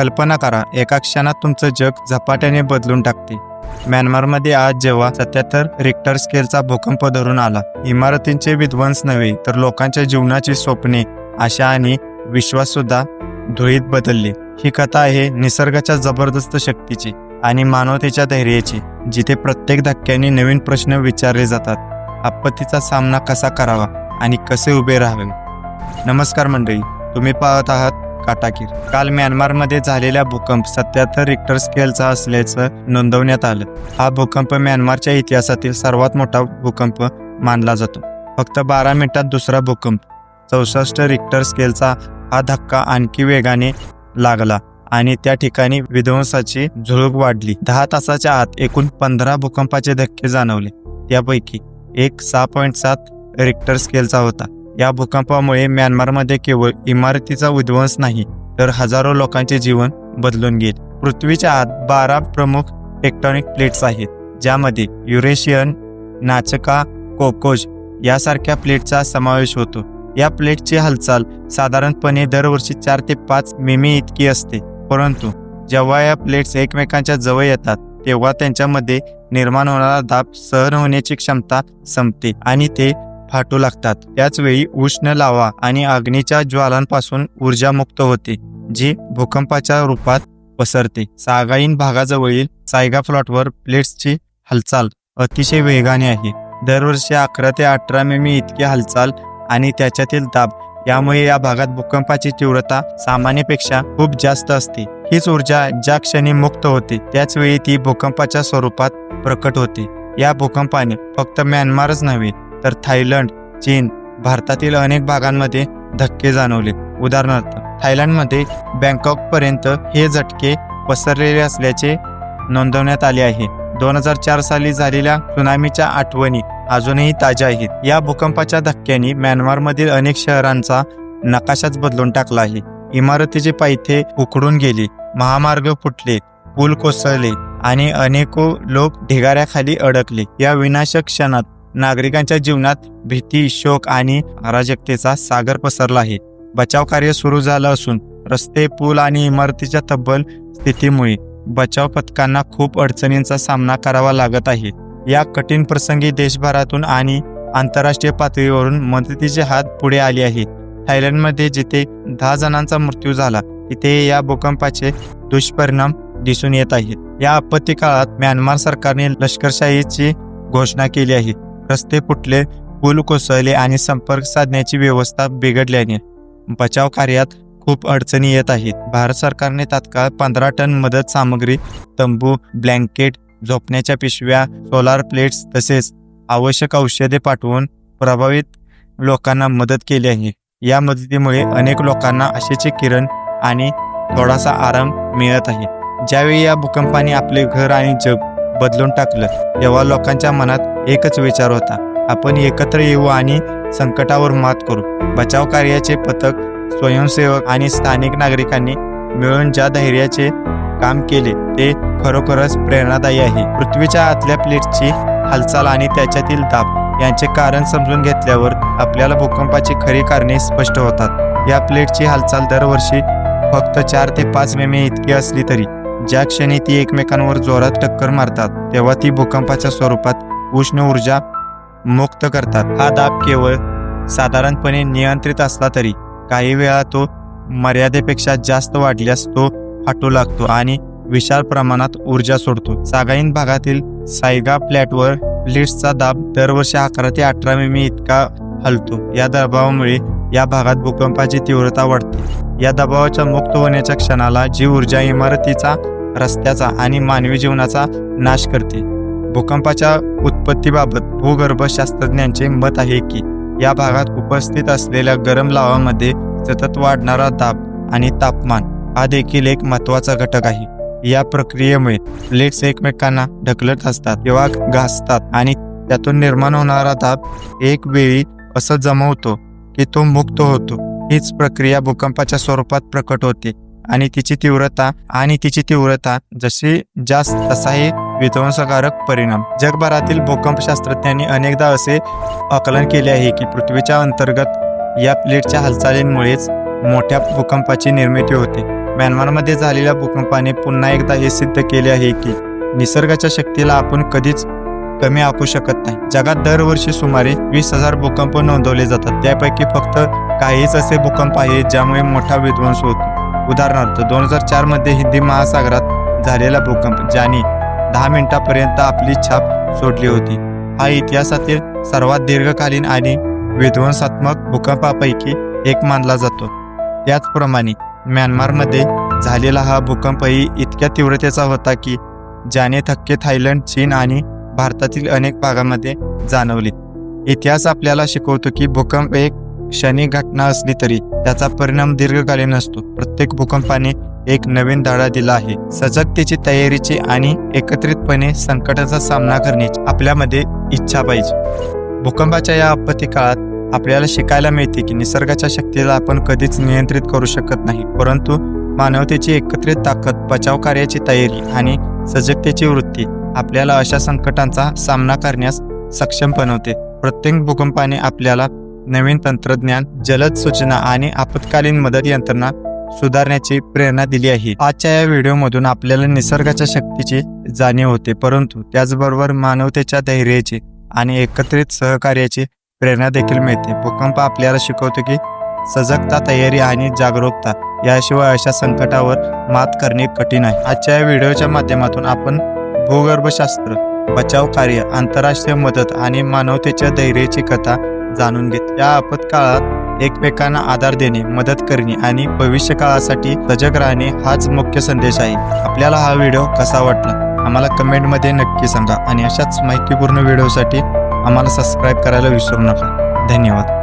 कल्पना करा, एका क्षणात तुमचं जग झपाट्याने बदलून टाकते. म्यानमारमध्ये आज जेव्हा 77 रिक्टर स्केलचा भूकंप धरून आला, इमारतींचे विध्वंस नव्हे तर लोकांच्या जीवनाची स्वप्ने, आशा आणि विश्वास सुद्धा धुळीत बदलले. ही कथा आहे निसर्गाच्या जबरदस्त शक्तीची आणि मानवतेच्या धैर्याची, जिथे प्रत्येक धक्क्याने नवीन प्रश्न विचारले जातात. आपत्तीचा सामना कसा करावा आणि कसे उभे राहावे. नमस्कार मंडळी, तुम्ही पाहत आहात काटाकीर. काल म्यानमारमध्ये झालेला भूकंप 77 रिक्टर स्केलचा असल्याचं नोंदवण्यात आलं. हा भूकंप म्यानमारच्या इतिहासातील सर्वात मोठा भूकंप मानला जातो. फक्त 12 मिनिटात दुसरा भूकंप 64 रिक्टर स्केलचा हा धक्का आणखी वेगाने लागला आणि त्या ठिकाणी विध्वंसाची झुळूक वाढली. 10 तासाच्या आत एकूण 15 भूकंपाचे धक्के जाणवले. त्यापैकी एक 6.7 रिक्टर स्केलचा होता. या भूकंपामुळे म्यानमारमध्ये केवळ इमारतीचा विध्वंस नाही तर हजारो लोकांचे जीवन बदलून गेले. पृथ्वीच्या आत 12 प्रमुख टेक्टॉनिक प्लेट्स आहेत, ज्यामध्ये युरेशियन, नाचका, कोकोज यासारख्या प्लेटचा समावेश होतो. या प्लेटची हालचाल साधारणपणे दरवर्षी 4 ते 5 मिमी इतकी असते, परंतु जेव्हा या प्लेट्स एकमेकांच्या जवळ येतात तेव्हा त्यांच्यामध्ये निर्माण होणारा दाब सहन होण्याची क्षमता संपते आणि ते फाटू लागतात. त्याचवेळी उष्ण लावा आणि अग्नीच्या ज्वालांपासून ऊर्जा मुक्त होते, जी भूकंपाच्या रूपात पसरते. सागाईन भागाजवळील सायगा प्लॉटवर प्लेट्सची हालचाल अतिशय वेगाने आहे. दरवर्षी 11 ते 18 मिमी इतकी हालचाल आणि त्याच्यातील दाब यामुळे या भागात भूकंपाची तीव्रता सामान्यपेक्षा खूप जास्त असते. हीच ऊर्जा ज्या क्षणी मुक्त होते त्याच वेळी ती भूकंपाच्या स्वरूपात प्रकट होते. या भूकंपाने फक्त म्यानमारच नव्हे तर थायलंड, चीन, भारतातील अनेक भागांमध्ये धक्के जाणवले. उदाहरणार्थ थायलंडमध्ये बँकॉकपर्यंत हे झटके पसरलेले असल्याचे नोंदवण्यात आले आहे. 2004 साली झालेल्या त्सुनामीच्या आठवणी अजूनही ताज्या आहेत. या भूकंपाच्या धक्क्यांनी म्यानमारमधील अनेक शहरांचा नकाशाच बदलून टाकला आहे. इमारतीचे पायथे उखडून गेले, महामार्ग फुटले, पूल कोसळले आणि अनेको लोक ढिगाऱ्याखाली अडकले. या विनाशक क्षणात नागरिकांच्या जीवनात भीती, शोक आणि अराजकतेचा सागर पसरला आहे. बचाव कार्य सुरू झालं असून रस्ते, पूल आणि इमारतीच्या तब्बल स्थितीमुळे बचाव पथकांना खूप अडचणींचा सामना करावा लागत आहे. या कठीण प्रसंगी देशभरातून आणि आंतरराष्ट्रीय पातळीवरून मदतीचे हात पुढे आले आहेत. थायलंडमध्ये जिथे 10 जणांचा मृत्यू झाला तिथे या भूकंपाचे दुष्परिणाम दिसून येत आहेत. या आपत्ती काळात म्यानमार सरकारने लष्करशाहीची घोषणा केली आहे. रस्ते फुटले, पूल कोसळले आणि संपर्क साधण्याची व्यवस्था बिघडल्याने बचाव कार्यात खूप अडचणी येत आहेत. भारत सरकारने तात्काळ 15 टन मदत सामग्री, तंबू, ब्लँकेट, झोपण्याच्या पिशव्या, सोलार प्लेट्स तसेच आवश्यक औषधे पाठवून प्रभावित लोकांना मदत केली आहे. या मदतीमुळे अनेक लोकांना आशेचे किरण आणि थोडासा आराम मिळत आहे. ज्यावेळी या भूकंपाने आपले घर आणि जग बदलून टाकलं तेव्हा लोकांच्या मनात एकच विचार होता, आपण एकत्र येऊ आणि संकटावर मात करू. बचाव कार्याचे पथक, स्वयंसेवक आणि स्थानिक नागरिकांनी मिळून ज्या धैर्याचे काम केले ते खरोखरच प्रेरणादायी आहे. पृथ्वीच्या आतल्या प्लेट्सची हालचाल आणि त्याच्यातील दाब यांचे कारण समजून घेतल्यावर आपल्याला भूकंपाची खरी कारणे स्पष्ट होतात. या प्लेटची हालचाल दरवर्षी फक्त 4 ते 5 मिमी इतकी असली तरी ज्या क्षणी ती एकमेकांवर जोरात टक्कर मारतात तेव्हा ती भूकंपाच्या स्वरूपात उष्ण ऊर्जा मुक्त करतात. हा दाब केवळ साधारणपणे नियंत्रित असला तरी काही वेळा तो मर्यादेपेक्षा जास्त वाढल्यास तो फाटू लागतो आणि विशाल प्रमाणात ऊर्जा सोडतो. सागाईन भागातील सायगा प्लॅटवर प्लेट्सचा दाब दरवर्षी 11 ते 18 मिमी इतका हलतो. या दबावामुळे या भागात भूकंपाची तीव्रता वाढते. या दबावाच्या मुक्त होण्याच्या क्षणाला जी ऊर्जा इमारतीचा, रस्त्याचा आणि मानवी जीवनाचा नाश करते. भूकंपाच्या उत्पत्तीबाबत भूगर्भशास्त्रज्ञांचे मत आहे की या भागात उपस्थित असलेल्या गरम लावामध्ये सतत वाढणारा दाब आणि तापमान हा देखील एक महत्त्वाचा घटक आहे. या प्रक्रियेमुळे प्लेट्स एकमेकांना ढकलत असतात किंवा घासतात आणि त्यातून निर्माण होणारा दाब एक वेळी असं जमवतो की तो मुक्त होतो. हीच प्रक्रिया भूकंपाच्या स्वरूपात प्रकट होते आणि तिची तीव्रता जशी जास्त तसाही विध्वंसकारक परिणाम. जगभरातील भूकंपशास्त्रज्ञांनी अनेकदा असे आकलन केले आहे की पृथ्वीच्या अंतर्गत या प्लेटच्या हालचालींमुळेच मोठ्या भूकंपाची निर्मिती होते. म्यानमारमध्ये झालेल्या भूकंपाने पुन्हा एकदा हे सिद्ध केले आहे की निसर्गाच्या शक्तीला आपण कधीच कमी आखू शकत नाही. जगात दरवर्षी सुमारे 20,000 भूकंप नोंदवले जातात. त्यापैकी फक्त काहीच असे भूकंप आहेत ज्यामुळे मोठा विध्वंस होतो. उदाहरणार्थ 2004 मध्ये हिंदी महासागरात झालेला भूकंप ज्याने 10 मिनिटांपर्यंत आपली छाप सोडली होती. हा इतिहासातील सर्वात दीर्घकालीन आणि विध्वंसात्मक भूकंपापैकी एक मानला जातो. त्याचप्रमाणे म्यानमारमध्ये झालेला हा भूकंपही इतक्या तीव्रतेचा होता की ज्याने धक्के थायलंड, चीन आणि भारतातील अनेक भागामध्ये जाणवले. इतिहास आपल्याला शिकवतो की भूकंप एक क्षणिक घटना असली तरी त्याचा परिणाम दीर्घकालीन असतो. प्रत्येक भूकंपाने एक नवीन धडा दिला आहे. सजगतेची, तयारीची आणि एकत्रितपणे संकटाचा सामना करण्याची आपल्यामध्ये इच्छा पाहिजे. भूकंपाच्या या आपत्ती काळात आपल्याला शिकायला मिळते की निसर्गाच्या शक्तीला आपण कधीच नियंत्रित करू शकत नाही, परंतु मानवतेची एकत्रित ताकद, बचाव कार्याची तयारी आणि सजगतेची वृत्ती आपल्याला अशा संकटांचा सामना करण्यास सक्षम बनवते. प्रत्येक भूकंपाने आपल्याला नवीन तंत्रज्ञान, जलद सूचना आणि आपत्कालीन मदत यंत्रणा सुधारण्याची प्रेरणा दिली आहे. आजच्या या व्हिडिओमधून आपल्याला निसर्गाच्या शक्तीची जाणीव होते, परंतु त्याचबरोबर मानवतेच्या धैर्याची आणि एकत्रित सहकार्याची प्रेरणा देखील मिळते. भूकंप आपल्याला शिकवतो की सजगता, तयारी आणि जागरूकता याशिवाय अशा संकटावर मात करणे कठीण आहे. आजच्या या व्हिडिओच्या माध्यमातून आपण भूगर्भशास्त्र, बचाव कार्य, आंतरराष्ट्रीय मदत आणि मानवतेच्या धैर्याची कथा जाणून घेत. या आपत्काळात एकमेकांना आधार देणे, मदत करणे आणि भविष्यकाळासाठी सजग राहणे हाच मुख्य संदेश आहे. आपल्याला हा व्हिडिओ कसा वाटला आम्हाला कमेंटमध्ये नक्की सांगा आणि अशाच माहितीपूर्ण व्हिडिओसाठी आम्हाला सबस्क्राईब करायला विसरू नका. धन्यवाद.